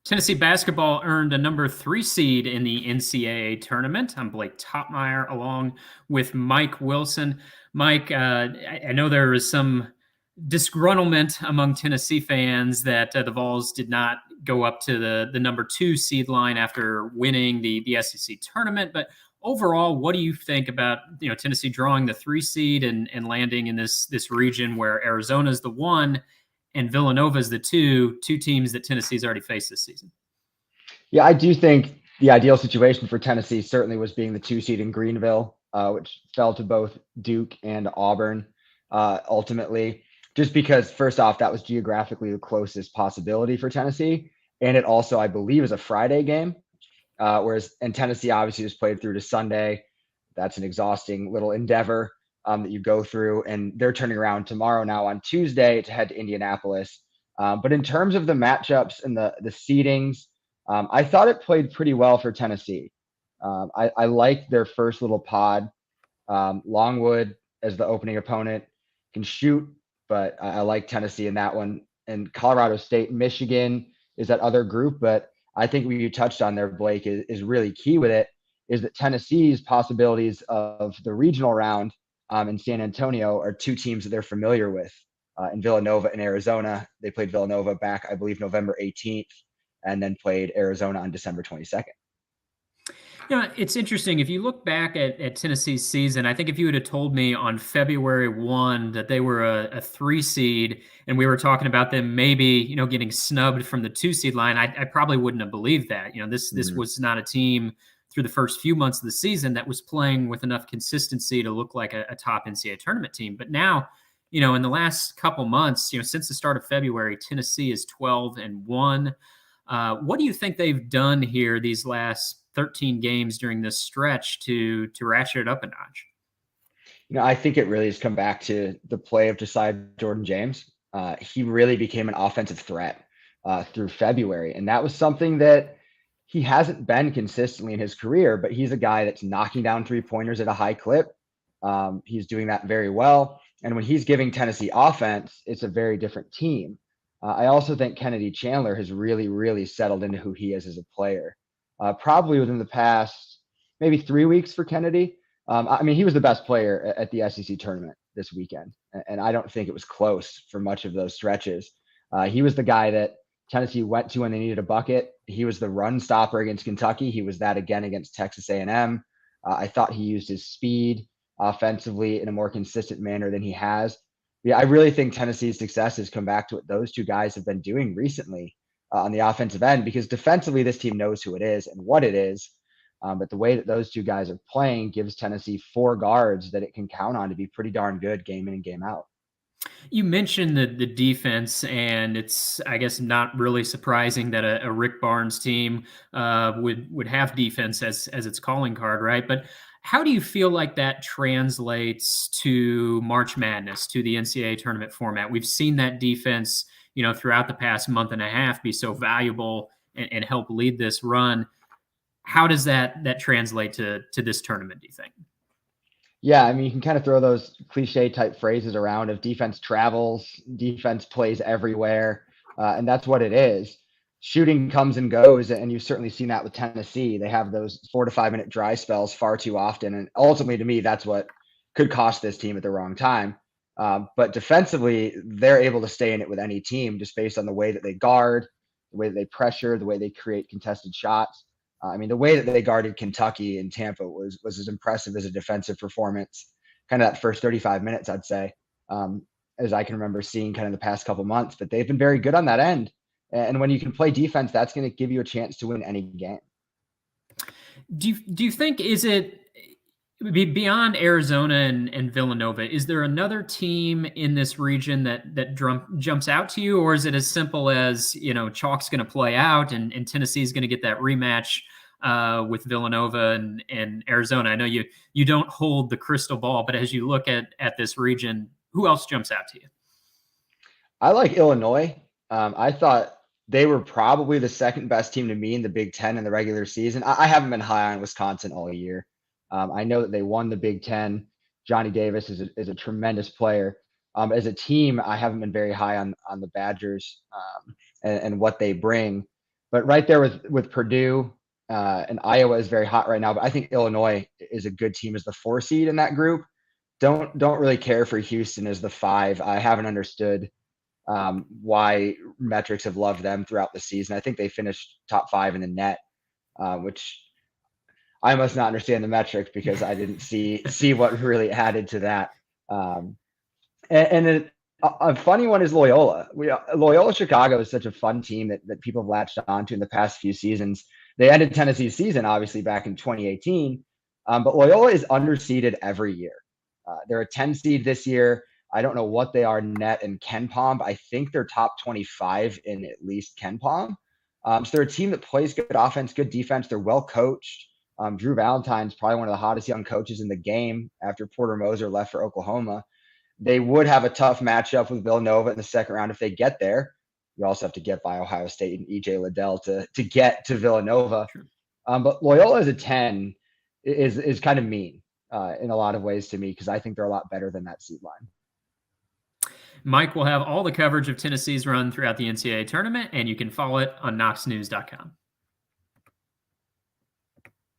Tennessee basketball earned a number 3 seed in the NCAA tournament. I'm Blake Toppmeyer along with Mike Wilson. Mike, I know there was some disgruntlement among Tennessee fans that the Vols did not go up to the number 2 seed line after winning the SEC tournament. But overall, what do you think about Tennessee drawing the 3 seed and landing in this region where Arizona is the 1 and Villanova is the two teams that Tennessee's already faced this season? Yeah, I do think the ideal situation for Tennessee certainly was being the 2 seed in Greenville, which fell to both Duke and Auburn ultimately, just because, first off, that was geographically the closest possibility for Tennessee. And it also, I believe, is a Friday game, and Tennessee obviously just played through to Sunday. That's an exhausting little endeavor that you go through. And they're turning around tomorrow now on Tuesday to head to Indianapolis. But in terms of the matchups and the seedings, I thought it played pretty well for Tennessee. I liked their first little pod. Longwood as the opening opponent can shoot, but I like Tennessee in that one. And Colorado State, Michigan is that other group. But I think what you touched on there, Blake, is really key with it, is that Tennessee's possibilities of the regional round in San Antonio are 2 teams that they're familiar with in Villanova and Arizona. They played Villanova back, I believe, November 18th, and then played Arizona on December 22nd. It's interesting. If you look back at Tennessee's season, I think if you would have told me on February 1 that they were a 3 seed and we were talking about them maybe, getting snubbed from the 2 seed line, I probably wouldn't have believed that. This was not a team through the first few months of the season that was playing with enough consistency to look like a top NCAA tournament team. But now, in the last couple months, since the start of February, Tennessee is 12-1. What do you think they've done here these last 13 games during this stretch to ratchet it up a notch? I think it really has come back to the play of Josiah Jordan-James. He really became an offensive threat through February, and that was something that he hasn't been consistently in his career, but he's a guy that's knocking down 3-pointers at a high clip. He's doing that very well, and when he's giving Tennessee offense, it's a very different team. I also think Kennedy Chandler has really, really settled into who he is as a player. Probably within the past maybe 3 weeks for Kennedy. He was the best player at the SEC tournament this weekend, and I don't think it was close for much of those stretches. He was the guy that Tennessee went to when they needed a bucket. He was the run stopper against Kentucky. He was that again against Texas A&M. I thought he used his speed offensively in a more consistent manner than he has. Yeah, I really think Tennessee's success has come back to what those 2 guys have been doing recently on the offensive end, because defensively this team knows who it is and what it is. But the way that those 2 guys are playing gives Tennessee 4 guards that it can count on to be pretty darn good game in and game out. You mentioned the defense, and it's, I guess, not really surprising that a Rick Barnes team would have defense as its calling card, right? But how do you feel like that translates to March Madness, to the NCAA tournament format? We've seen that defense, throughout the past month and a half be so valuable and help lead this run. How does that translate to this tournament, do you think? Yeah, you can kind of throw those cliche type phrases around of defense travels, defense plays everywhere, and that's what it is. Shooting comes and goes, and you've certainly seen that with Tennessee. They have those 4 to 5 minute dry spells far too often, and ultimately, to me, that's what could cost this team at the wrong time. But defensively, they're able to stay in it with any team just based on the way that they guard, the way that they pressure, the way they create contested shots. The way that they guarded Kentucky and Tampa was as impressive as a defensive performance, kind of that first 35 minutes, I'd say, as I can remember seeing kind of the past couple months. But they've been very good on that end. And when you can play defense, that's going to give you a chance to win any game. Do you think, is it beyond Arizona and Villanova, is there another team in this region that jumps out to you, or is it as simple as, chalk's going to play out and Tennessee's going to get that rematch with Villanova and Arizona? I know you don't hold the crystal ball, but as you look at this region, who else jumps out to you? I like Illinois. I thought they were probably the second best team to me in the Big Ten in the regular season. I haven't been high on Wisconsin all year. I know that they won the Big Ten. Johnny Davis is a tremendous player. As a team, I haven't been very high on the Badgers and what they bring. but right there with Purdue and Iowa is very hot right now. But I think Illinois is a good team as the 4 seed in that group. Don't really care for Houston as the 5. I haven't understood why metrics have loved them throughout the season. I think they finished top 5 in the net, which I must not understand the metrics because I didn't see what really added to that. And a funny one is Loyola. Loyola Chicago is such a fun team that people have latched onto in the past few seasons. They ended Tennessee's season, obviously, back in 2018. But Loyola is underseeded every year. They're a 10 seed this year. I don't know what they are net in KenPom, but I think they're top 25 in at least KenPom. So they're a team that plays good offense, good defense. They're well coached. Drew Valentine's probably one of the hottest young coaches in the game after Porter Moser left for Oklahoma. They would have a tough matchup with Villanova in the second round if they get there. You also have to get by Ohio State and EJ Liddell to get to Villanova. Sure. But Loyola as a 10 is kind of mean in a lot of ways to me because I think they're a lot better than that seed line. Mike will have all the coverage of Tennessee's run throughout the NCAA tournament, and you can follow it on KnoxNews.com.